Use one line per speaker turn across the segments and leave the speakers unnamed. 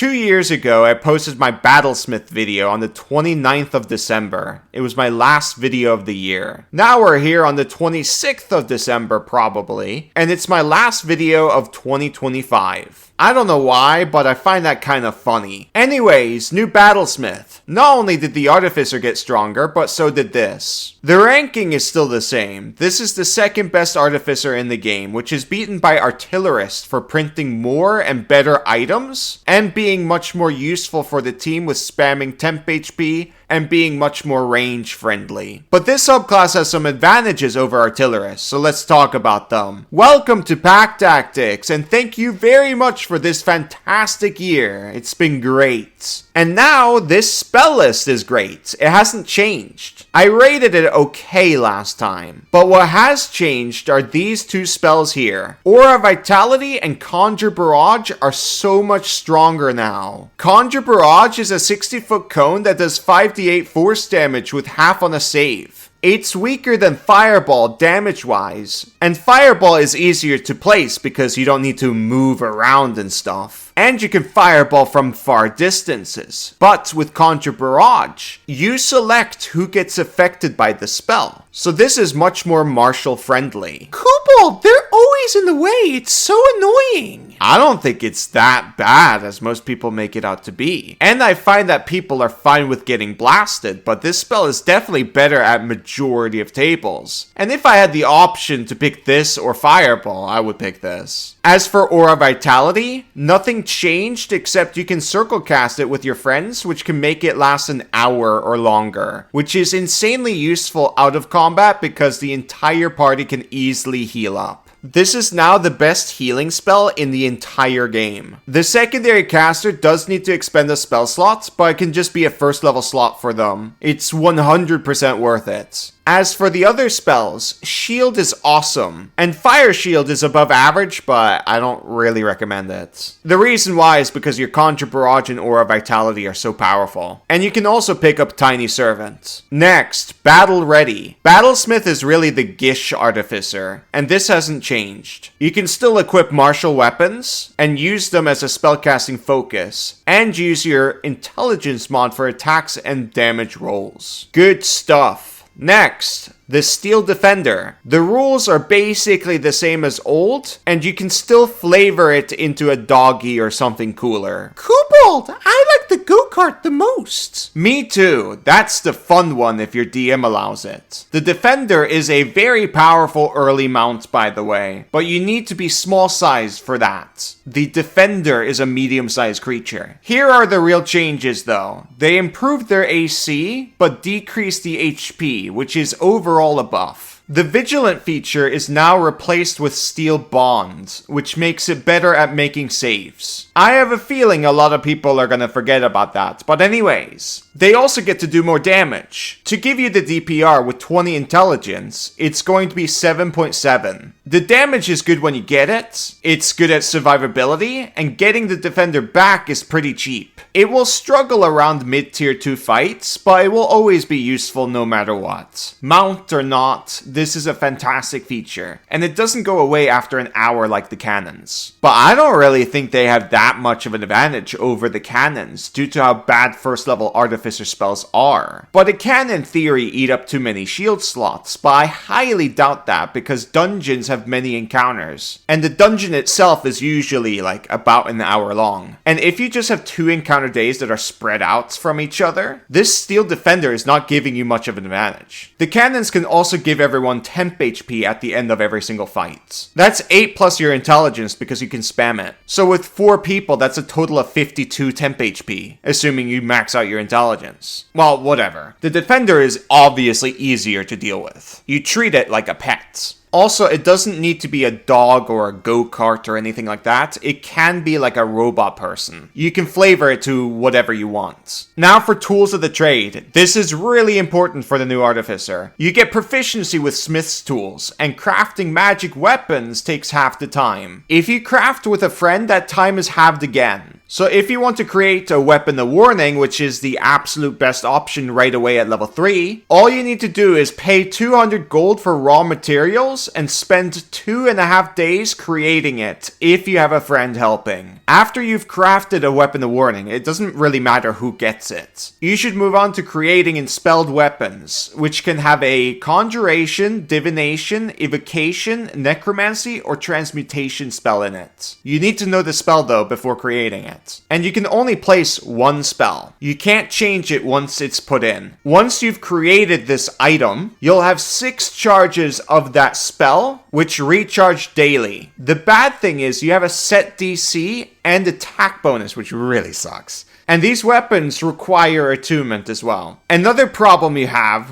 2 years ago, I posted my Battlesmith video on the 29th of December. It was my last video of the year. Now we're here on the 26th of December, probably, and it's my last video of 2025. I don't know why, but I find that kind of funny. Anyways, new Battlesmith. Not only did the Artificer get stronger, but so did this. The ranking is still the same. This is the second best Artificer in the game, which is beaten by Artillerist for printing more and better items, and being much more useful for the team with spamming temp HP, and being much more range friendly. But this subclass has some advantages over Artillerist, so let's talk about them. Welcome to Pack Tactics, and thank you very much for this fantastic year. It's been great. And now this spell list is great. It hasn't changed. I rated it okay last time, but what has changed are these two spells here. Aura Vitality and Conjure Barrage are so much stronger now. Conjure Barrage is a 60-foot cone that does 5d8 force damage with half on a save. It's weaker than Fireball damage-wise, and Fireball is easier to place because you don't need to move around and stuff. And you can Fireball from far distances. But with Conjure Barrage, you select who gets affected by the spell. So this is much more martial friendly. Kobold, they're always in the way. It's so annoying. I don't think it's that bad as most people make it out to be. And I find that people are fine with getting blasted, but this spell is definitely better at majority of tables. And if I had the option to pick this or Fireball, I would pick this. As for Aura Vitality, nothing changed except you can circle cast it with your friends, which can make it last an hour or longer, which is insanely useful out of combat because the entire party can easily heal up. This is now the best healing spell in the entire game. The secondary caster does need to expend a spell slot, but it can just be a first level slot for them. It's 100% worth it. As for the other spells, Shield is awesome, and Fire Shield is above average, but I don't really recommend it. The reason why is because your Conjure Barrage and Aura Vitality are so powerful. And you can also pick up Tiny Servant. Next, Battle Ready. Battlesmith is really the Gish Artificer, and this hasn't changed. You can still equip martial weapons, and use them as a spellcasting focus, and use your Intelligence mod for attacks and damage rolls. Good stuff. Next, the Steel Defender. The rules are basically the same as old, and you can still flavor it into a doggy or something cooler. Kobold, I like the go-kart the most. Me too. That's the fun one if your DM allows it. The Defender is a very powerful early mount, by the way, but you need to be small sized for that. The Defender is a medium-sized creature. Here are the real changes though. They improved their AC, but decreased the HP, which is overall a buff. The Vigilant feature is now replaced with Steel Bond, which makes it better at making saves. I have a feeling a lot of people are gonna forget about that, but anyways. They also get to do more damage. To give you the DPR with 20 intelligence, it's going to be 7.7. The damage is good when you get it, it's good at survivability, and getting the Defender back is pretty cheap. It will struggle around mid-tier 2 fights, but it will always be useful no matter what. Mount or not, this is a fantastic feature, and it doesn't go away after an hour like the cannons. But I don't really think they have that much of an advantage over the cannons due to how bad first level Artificer spells are. But it can in theory eat up too many shield slots, but I highly doubt that because dungeons have many encounters, and the dungeon itself is usually like about an hour long. And if you just have 2 encounter days that are spread out from each other, this Steel Defender is not giving you much of an advantage. The cannons can also give everyone temp HP at the end of every single fight. That's 8 plus your intelligence because you can spam it. So with 4 people, that's a total of 52 temp HP, assuming you max out your intelligence. Well, whatever. The Defender is obviously easier to deal with. You treat it like a pet. Also, it doesn't need to be a dog or a go-kart or anything like that. It can be like a robot person. You can flavor it to whatever you want. Now for tools of the trade. This is really important for the new Artificer. You get proficiency with Smith's tools, and crafting magic weapons takes half the time. If you craft with a friend, that time is halved again. So if you want to create a Weapon of Warning, which is the absolute best option right away at level 3, all you need to do is pay 200 gold for raw materials and spend 2.5 days creating it if you have a friend helping. After you've crafted a Weapon of Warning, it doesn't really matter who gets it. You should move on to creating Enspelled Weapons, which can have a Conjuration, Divination, Evocation, Necromancy, or Transmutation spell in it. You need to know the spell though before creating it. And you can only place one spell. You can't change it once it's put in. Once you've created this item, you'll have 6 charges of that spell, which recharge daily. The bad thing is you have a set DC and attack bonus, which really sucks. And these weapons require attunement as well. Another problem you have,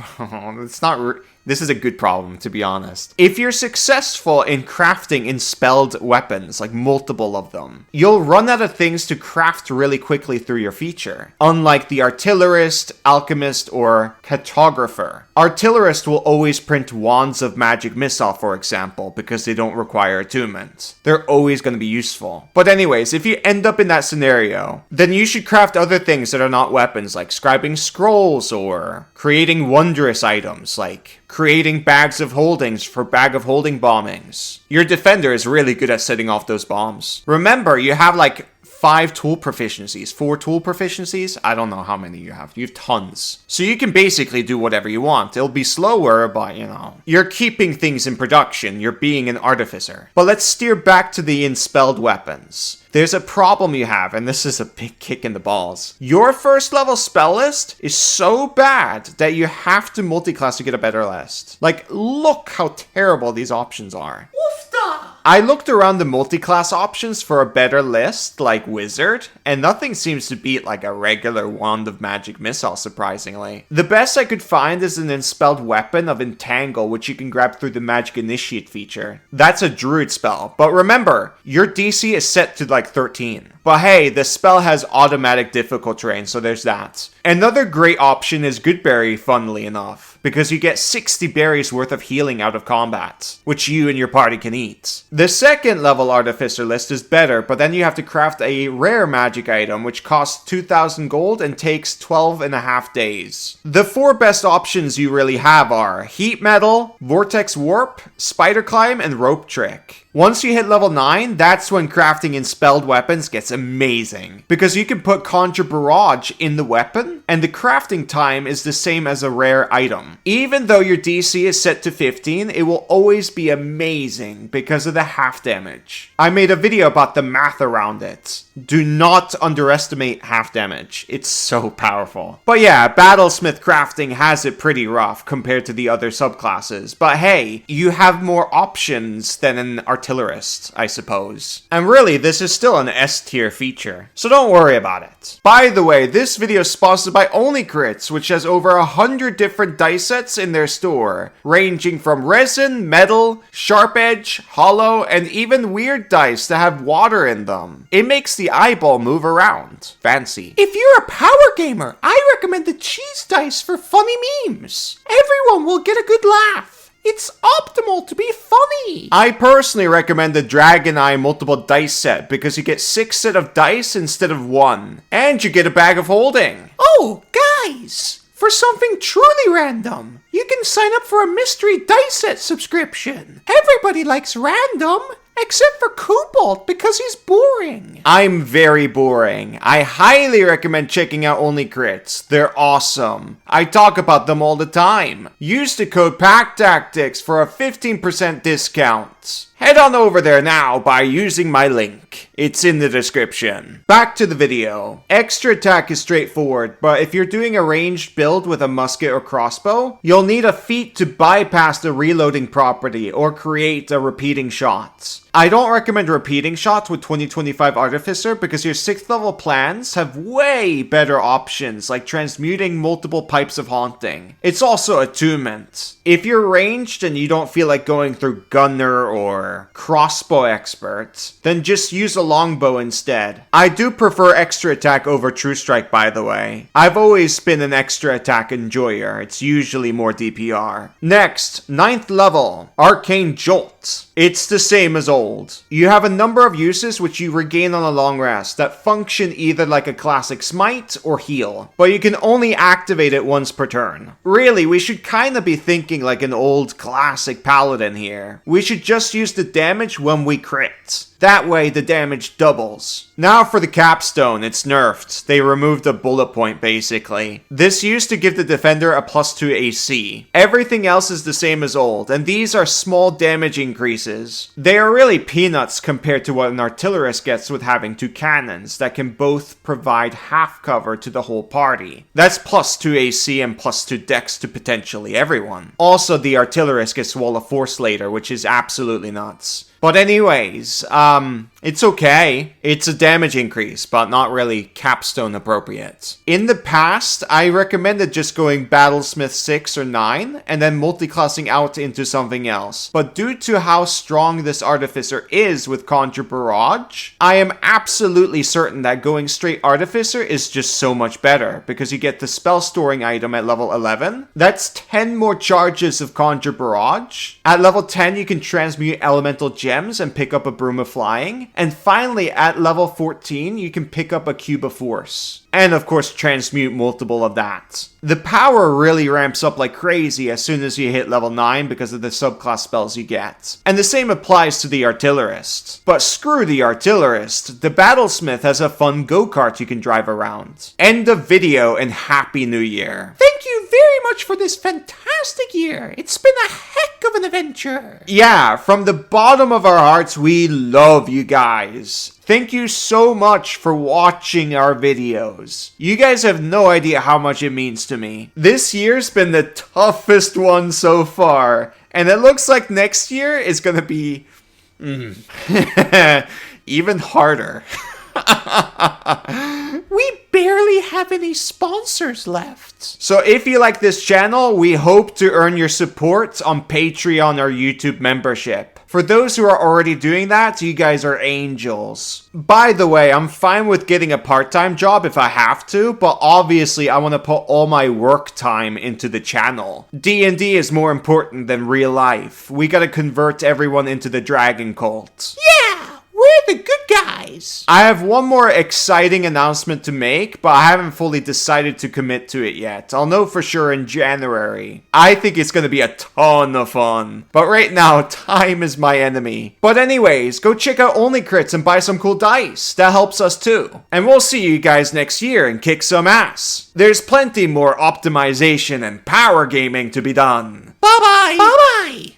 this is a good problem, to be honest. If you're successful in crafting Enspelled weapons, like multiple of them, you'll run out of things to craft really quickly through your feature. Unlike the Artillerist, Alchemist, or Cartographer. Artillerist will always print Wands of Magic Missile, for example, because they don't require attunement. They're always going to be useful. But anyways, if you end up in that scenario, then you should craft other things that are not weapons, like scribing scrolls, or creating wondrous items, like creating bags of holdings for bag of holding bombings. Your defender is really good at setting off those bombs. Remember, you have like 5 tool proficiencies, 4 tool proficiencies. I don't know how many you have. You have tons. So you can basically do whatever you want. It'll be slower, but you're keeping things in production. You're being an artificer. But let's steer back to the Enspelled weapons. There's a problem you have, and this is a big kick in the balls. Your first level spell list is so bad that you have to multiclass to get a better list. Like, look how terrible these options are. Woofda! I looked around the multiclass options for a better list, like Wizard, and nothing seems to beat like a regular Wand of Magic Missile, surprisingly. The best I could find is an Enspelled Weapon of Entangle, which you can grab through the Magic Initiate feature. That's a Druid spell, but remember, your DC is set to like 13. But hey, the spell has automatic difficult terrain, so there's that. Another great option is Goodberry, funnily enough, because you get 60 berries worth of healing out of combat, which you and your party can eat. The second level Artificer list is better, but then you have to craft a rare magic item, which costs 2,000 gold and takes 12.5 days. The 4 best options you really have are Heat Metal, Vortex Warp, Spider Climb, and Rope Trick. Once you hit level 9, that's when crafting Enspelled weapons gets amazing, because you can put Conjure Barrage in the weapon, and the crafting time is the same as a rare item. Even though your DC is set to 15, it will always be amazing because of the half damage. I made a video about the math around it. Do not underestimate half damage. It's so powerful. But yeah, Battlesmith crafting has it pretty rough compared to the other subclasses. But hey, you have more options than an Artillerist, I suppose. And really, this is still an S tier feature, so don't worry about it. By the way, this video is sponsored by Only Crits, which has over 100 different dice sets in their store, ranging from resin, metal, sharp edge, hollow, and even weird dice that have water in them. It makes the eyeball move around. Fancy. If you're a power gamer, I recommend the cheese dice for funny memes. Everyone will get a good laugh. It's optimal to be funny. I personally recommend the Dragon Eye multiple dice set because you get 6 set of dice instead of 1. And you get a bag of holding. Oh, guys! For something truly random, you can sign up for a mystery dice set subscription. Everybody likes random. Except for Cobalt, because he's boring. I'm very boring. I highly recommend checking out Only Crits. They're awesome. I talk about them all the time. Use the code PACKTACTICS for a 15% discount. Head on over there now by using my link. It's in the description. Back to the video. Extra attack is straightforward, but if you're doing a ranged build with a musket or crossbow, you'll need a feat to bypass the reloading property or create a repeating shot. I don't recommend repeating shots with 2025 Artificer because your 6th level plans have way better options like transmuting multiple pipes of haunting. It's also attunement. If you're ranged and you don't feel like going through gunner or crossbow expert, then just use a longbow instead. I do prefer extra attack over true strike, by the way. I've always been an extra attack enjoyer. It's usually more DPR. Next, 9th level, Arcane Jolt. but it's the same as old. You have a number of uses which you regain on a long rest that function either like a classic smite or heal, but you can only activate it once per turn. Really, we should kinda be thinking like an old classic paladin here. We should just use the damage when we crit. That way, the damage doubles. Now for the capstone, it's nerfed. They removed a bullet point, basically. This used to give the defender a +2 AC. Everything else is the same as old, and these are small damage increases. They are really peanuts compared to what an artillerist gets with having 2 cannons that can both provide half cover to the whole party. That's +2 AC and +2 dex to potentially everyone. Also, the artillerist gets Wall of Force later, which is absolutely nuts. But anyways, it's okay. It's a damage increase, but not really capstone appropriate. In the past, I recommended just going Battlesmith 6 or 9, and then multiclassing out into something else. But due to how strong this Artificer is with Conjure Barrage, I am absolutely certain that going straight Artificer is just so much better, because you get the spell storing item at level 11. That's 10 more charges of Conjure Barrage. At level 10, you can transmute elemental gems and pick up a Broom of Flying. And finally, at level 14, you can pick up a Cube of Force. And of course, transmute multiple of that. The power really ramps up like crazy as soon as you hit level 9 because of the subclass spells you get. And the same applies to the Artillerist. But screw the Artillerist, the Battlesmith has a fun go-kart you can drive around. End of video and Happy New Year. Thank you very much for this fantastic year. It's been a heck of an adventure. Yeah, from the bottom of our hearts, we love you guys. Thank you so much for watching our videos. You guys have no idea how much it means to me. This year's been the toughest one so far, and it looks like next year is gonna be even harder. We barely have any sponsors left. So if you like this channel, we hope to earn your support on Patreon or YouTube membership. For those who are already doing that, you guys are angels. By the way, I'm fine with getting a part-time job if I have to, but obviously I want to put all my work time into the channel. D&D is more important than real life. We gotta convert everyone into the dragon cult. Yeah! We're the good guys. I have one more exciting announcement to make, but I haven't fully decided to commit to it yet. I'll know for sure in January. I think it's gonna be a ton of fun. But right now, time is my enemy. But anyways, go check out Only Crits and buy some cool dice. That helps us too. And we'll see you guys next year and kick some ass. There's plenty more optimization and power gaming to be done. Bye-bye. Bye-bye.